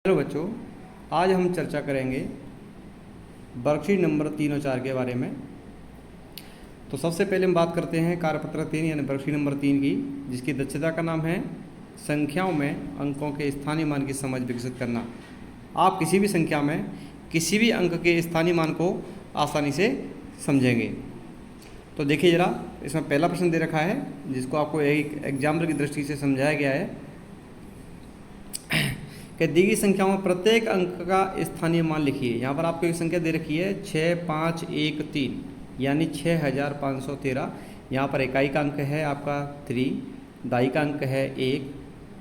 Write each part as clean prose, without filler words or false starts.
Hello बच्चों, आज हम चर्चा करेंगे वर्कशीट नंबर 3 और 4 के बारे में। तो सबसे पहले हम बात करते हैं कार्यपत्र 3 यानी वर्कशीट नंबर 3 की, जिसकी दक्षता का नाम है संख्याओं में अंकों के स्थानीय मान की समझ विकसित करना। आप किसी भी संख्या में किसी भी अंक के स्थानीय मान को आसानी से समझेंगे। तो देखिए ज़रा, इसमें पहला प्रश्न दे रखा है जिसको आपको एक एग्जाम्पल की दृष्टि से समझाया गया है कि दी गई संख्याओं में प्रत्येक अंक का स्थानीय मान लिखिए। यहाँ पर आपको एक संख्या दे रखी है 6513 यानी 6513। यहाँ पर इकाई का अंक है आपका 3, दाई का अंक है 1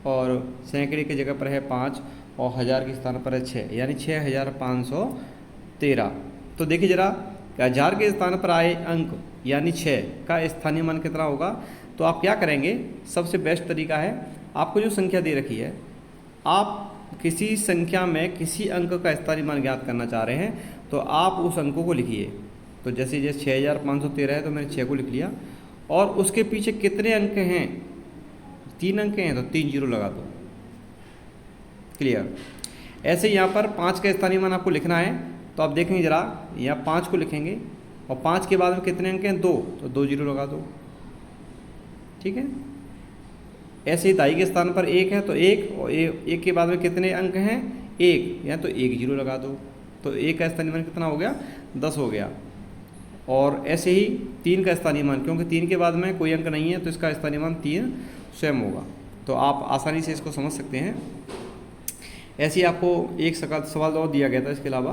और सैकड़े की जगह पर है 5 और हज़ार के स्थान पर है 6 यानी 6513। तो देखिए ज़रा, हज़ार के स्थान पर आए अंक यानी 6 का स्थानीय मान कितना होगा। तो आप क्या करेंगे, सबसे बेस्ट तरीका है, आपको जो संख्या दे रखी है, आप किसी संख्या में किसी अंक का स्थानीय मान ज्ञात करना चाह रहे हैं तो आप उस अंकों को लिखिए। तो जैसे 6513 है तो मैंने 6 को लिख लिया और उसके पीछे कितने अंक हैं, 3 अंक हैं तो 3 जीरो लगा दो। क्लियर। ऐसे यहाँ पर 5 का स्थानीय मान आपको लिखना है तो आप देखेंगे ज़रा, यहाँ 5 को लिखेंगे और 5 के बाद में कितने अंक हैं, 2, तो 2 जीरो लगा दो। ठीक है। ऐसे ही दाई के स्थान पर 1 है तो 1 और 1 के बाद में कितने अंक हैं, 1, या तो 1 जीरो लगा दो। तो 1 का स्थानीय मान कितना हो गया, 10 हो गया। और ऐसे ही 3 का स्थानीय मान, क्योंकि 3 के बाद में कोई अंक नहीं है तो इसका स्थानीय मान 3 स्वयं होगा। तो आप आसानी से इसको समझ सकते हैं। ऐसे ही आपको एक सवाल और दिया गया था इसके अलावा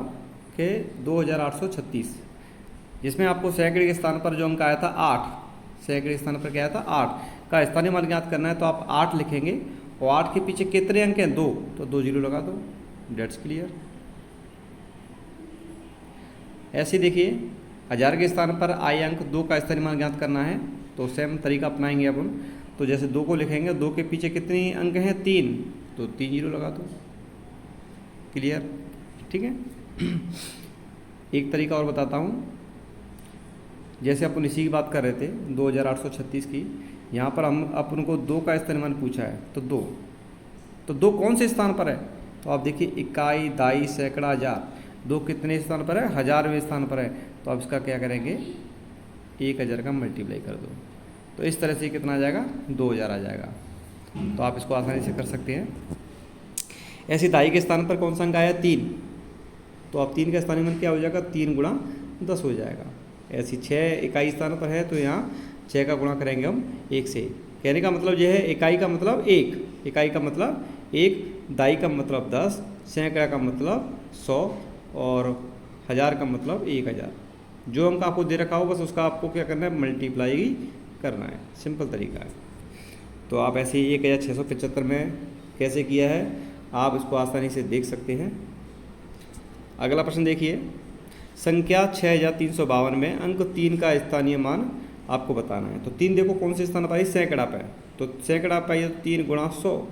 कि 2836, जिसमें आपको सैकड़े के स्थान पर जो अंक आया था 8, सैकड़े के स्थान पर क्या आया था 8 का स्थानीय मान ज्ञात करना है। तो आप 8 लिखेंगे और 8 के पीछे कितने अंक हैं, 2, तो 2 जीरो लगा दो। That's clear. ऐसे देखिए, 1000 के स्थान पर आए अंक 2 का स्थानीय मान ज्ञात करना है तो सेम तरीका अपनाएंगे अपन। तो जैसे 2 को लिखेंगे, 2 के पीछे कितने अंक हैं, 3, तो 3 जीरो लगा दो। क्लियर। ठीक है। एक तरीका और बताता हूँ। जैसे अपन इसी की बात कर रहे थे 2836 की, यहाँ पर हम अपन को 2 का स्थानीय मान पूछा है तो 2 कौन से स्थान पर है, तो आप देखिए इकाई, दाई, सैकड़ा, हज़ार, 2 कितने स्थान पर है, 1000वें स्थान पर है। तो आप इसका क्या करेंगे, 1000 का मल्टीप्लाई कर दो। तो इस तरह से कितना आ जाएगा, 2000 आ जाएगा। तो आप इसको आसानी से कर सकते हैं। ऐसे दाई के स्थान पर कौन सा अंक आया, 3, तो आप 3 का स्थानीय मान क्या हो जाएगा, 3 गुणा 10 हो जाएगा। ऐसी 6 इकाई स्थान पर है तो यहाँ 6 का गुणा करेंगे हम 1 से। कहने का मतलब यह है, इकाई का मतलब 1, इकाई का मतलब 1, दाई का मतलब 10, सैकड़ा का मतलब 100 और हज़ार का मतलब 1000। जो अंक आपको दे रखा हो बस उसका आपको क्या करना है, मल्टीप्लाई करना है। सिंपल तरीका है। तो आप ऐसे ही 1675 में कैसे किया है आप इसको आसानी से देख सकते हैं। अगला प्रश्न देखिए, संख्या 6352 में अंक 3 का स्थानीय मान आपको बताना है। तो 3 देखो कौन से स्थान पर है, सैकड़ा पर है। तो सैकड़ा पर है तो 3 गुणा 100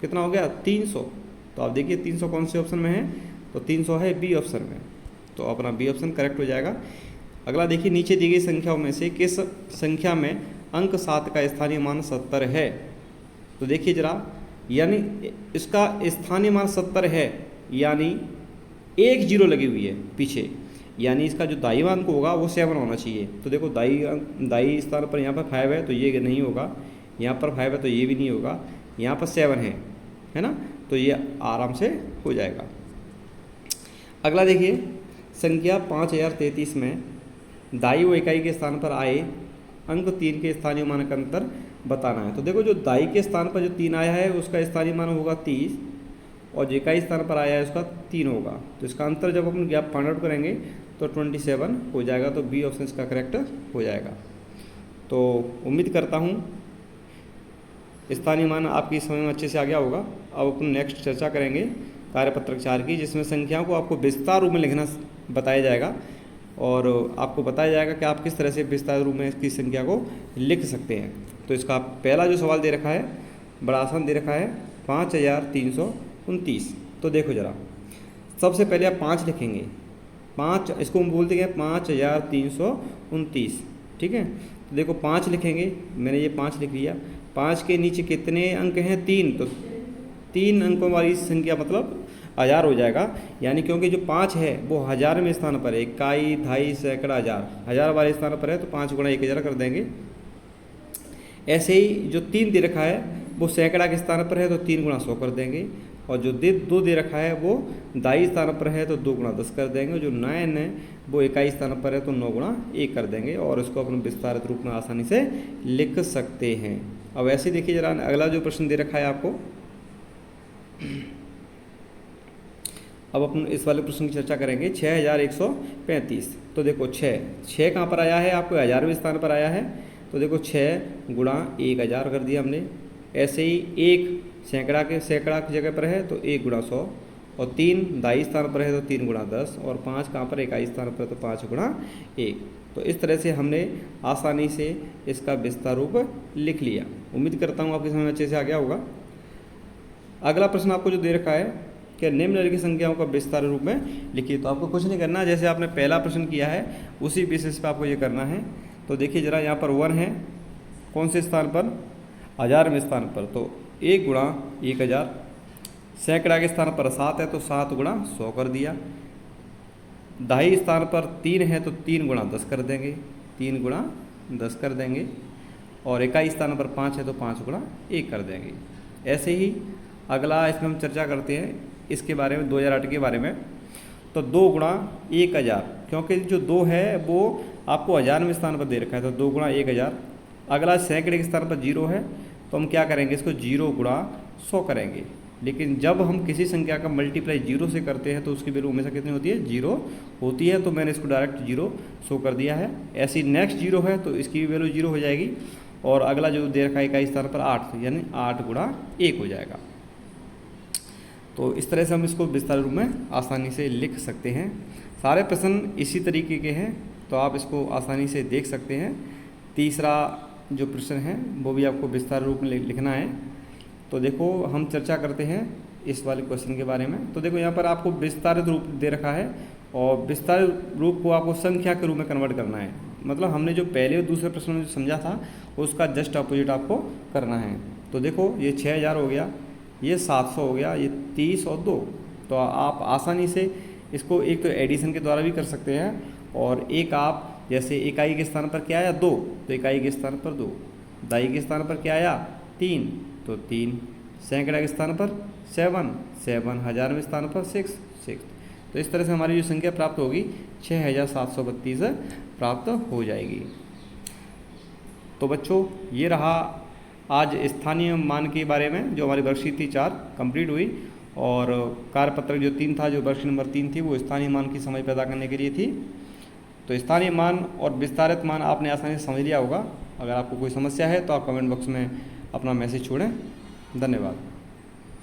कितना हो गया, 300। तो आप देखिए 300 कौन से ऑप्शन में है, तो 300 है बी ऑप्शन में। तो अपना बी ऑप्शन करेक्ट हो जाएगा। अगला देखिए, नीचे दी गई संख्याओं में से किस संख्या में अंक 7 का स्थानीय मान 70 है। तो देखिए जरा, यानी इसका स्थानीय मान 70 है यानी 1 जीरो लगी हुई है पीछे, यानी इसका जो दाई अंक होगा वो 7 होना चाहिए। तो देखो दाई स्थान पर यहाँ पर 5 है तो ये नहीं होगा, यहाँ पर 5 है तो ये भी नहीं होगा, यहाँ पर 7 है ना, तो ये आराम से हो जाएगा। अगला देखिए, संख्या 5033 में दाई व इकाई के स्थान पर आए अंक 3 के स्थानीय मान का अंतर बताना है। तो देखो, जो दाई के स्थान पर जो 3 आया है उसका स्थानीय मान होगा 30 और जो इकाई स्थान पर आया है उसका 3 होगा। तो इसका अंतर जब अपन गैप फाइंड आउट करेंगे तो 27 हो जाएगा। तो बी ऑप्शन इसका करेक्ट हो जाएगा। तो उम्मीद करता हूँ स्थानीय मान आपकी समझ में अच्छे से आ गया होगा। अब अपन नेक्स्ट चर्चा करेंगे कार्यपत्रक 4 की, जिसमें संख्याओं को आपको विस्तार रूप में लिखना बताया जाएगा और आपको बताया जाएगा कि आप किस तरह से विस्तार रूप में इसकी संख्या को लिख सकते हैं। तो इसका पहला जो सवाल दे रखा है बड़ा आसान दे रखा है, 5329। तो देखो ज़रा, सबसे पहले आप 5 लिखेंगे, 5 इसको हम बोलते हैं 5329। ठीक है। तो देखो 5 लिखेंगे, मैंने ये 5 लिख लिया। 5 के नीचे कितने अंक हैं, 3, तो 3 अंकों वाली संख्या मतलब 1000 हो जाएगा। यानी क्योंकि जो 5 है वो 1000वें स्थान पर है, इकाई, ढाई, सैकड़ा, 1000 वाले स्थान पर है, तो 5 गुणा 1000 कर देंगे। ऐसे ही जो 3 दे रखा है वो सैकड़ा के स्थान पर है, तो 3 गुणा 100 कर देंगे। और जो 2 दे रखा है वो दाई स्थान पर है, तो 2 गुणा 10 कर देंगे। जो 9 है वो इकाई स्थान पर है, तो 9 गुणा 1 कर देंगे। और इसको अपन विस्तारित रूप में आसानी से लिख सकते हैं। अब ऐसे देखिए जरा, अगला जो प्रश्न दे रखा है आपको, अब अपन इस वाले प्रश्न की चर्चा करेंगे। 6135। तो देखो 6 कहाँ पर आया है, आपको 1000वें स्थान पर आया है, तो देखो 6 गुणा 1000 कर दिया हमने। ऐसे ही 1 सैकड़ा की जगह पर है, तो 1 गुणा 100। और 3 दाई स्थान पर है, तो 3 गुणा 10। और 5 कहाँ पर, इकाई स्थान पर, तो 5 गुणा 1। तो इस तरह से हमने आसानी से इसका विस्तार रूप लिख लिया। उम्मीद करता हूँ आपकी समझ में अच्छे से आ गया होगा। अगला प्रश्न आपको जो दे रखा है कि निम्नलिखित संख्याओं का विस्तार रूप में लिखिए। तो आपको कुछ नहीं करना, जैसे आपने पहला प्रश्न किया है उसी बेसिस पे आपको ये करना है। तो देखिए जरा, यहाँ पर 1 है, कौन से स्थान पर, 1000वें स्थान पर, तो 1 गुणा 1000। सैकड़ा के स्थान पर 7 है, तो 7 गुणा 100 कर दिया। दहाई स्थान पर 3 है, तो 3 गुणा 10 कर देंगे, 3 गुणा 10 कर देंगे। और इकाई स्थान पर 5 है, तो 5 गुणा 1 कर देंगे। ऐसे ही अगला इसमें हम चर्चा करते हैं इसके बारे में, 2008 के बारे में। तो 2 गुणा 1000, क्योंकि जो 2 है वो आपको 1000वें स्थान पर दे रखा है, तो 2 गुणा 1000। अगला सैकड़े के स्थान पर 0 है, तो हम क्या करेंगे, इसको 0 गुणा 100 करेंगे। लेकिन जब हम किसी संख्या का मल्टीप्लाई 0 से करते हैं तो उसकी वैल्यू हमेशा कितनी होती है, 0 होती है। तो मैंने इसको डायरेक्ट 0 शो कर दिया है। ऐसी नेक्स्ट 0 है, तो इसकी भी वैल्यू 0 हो जाएगी। और अगला जो दे रखा है इकाई स्थान पर 8, यानी 8 गुणा 1 हो जाएगा। तो इस तरह से हम इसको विस्तार रूप में आसानी से लिख सकते हैं। सारे प्रश्न इसी तरीके के हैं, तो आप इसको आसानी से देख सकते हैं। तीसरा जो प्रश्न है वो भी आपको विस्तार रूप में लिखना है। तो देखो हम चर्चा करते हैं इस वाले क्वेश्चन के बारे में। तो देखो यहाँ पर आपको विस्तारित रूप दे रखा है, और विस्तारित रूप को आपको संख्या के रूप में कन्वर्ट करना है। मतलब हमने जो पहले और दूसरे प्रश्न में जो समझा था उसका जस्ट अपोजिट आपको करना है। तो देखो ये 6000 हो गया, ये 700 हो गया, ये 30 और 2। तो आप आसानी से इसको एक तो एडिशन के द्वारा भी कर सकते हैं, और एक आप जैसे इकाई के स्थान पर क्या आया, 2, तो इकाई के स्थान पर 2। दाई के स्थान पर क्या आया, 3, तो 3। सैकड़ा के स्थान पर 7, 1000वें स्थान पर 6। तो इस तरह से हमारी जो संख्या प्राप्त होगी 6732 प्राप्त हो जाएगी। तो बच्चों ये रहा आज स्थानीय मान के बारे में, जो हमारी वर्कशीट थी 4 कंप्लीट हुई। और कार्यपत्रक जो 3 था, जो वर्कशीट नंबर 3 थी, वो स्थानीय मान की समझ पैदा करने के लिए थी। तो स्थानीय मान और विस्तारित मान आपने आसानी से समझ लिया होगा। अगर आपको कोई समस्या है तो आप कमेंट बॉक्स में अपना मैसेज छोड़ें। धन्यवाद।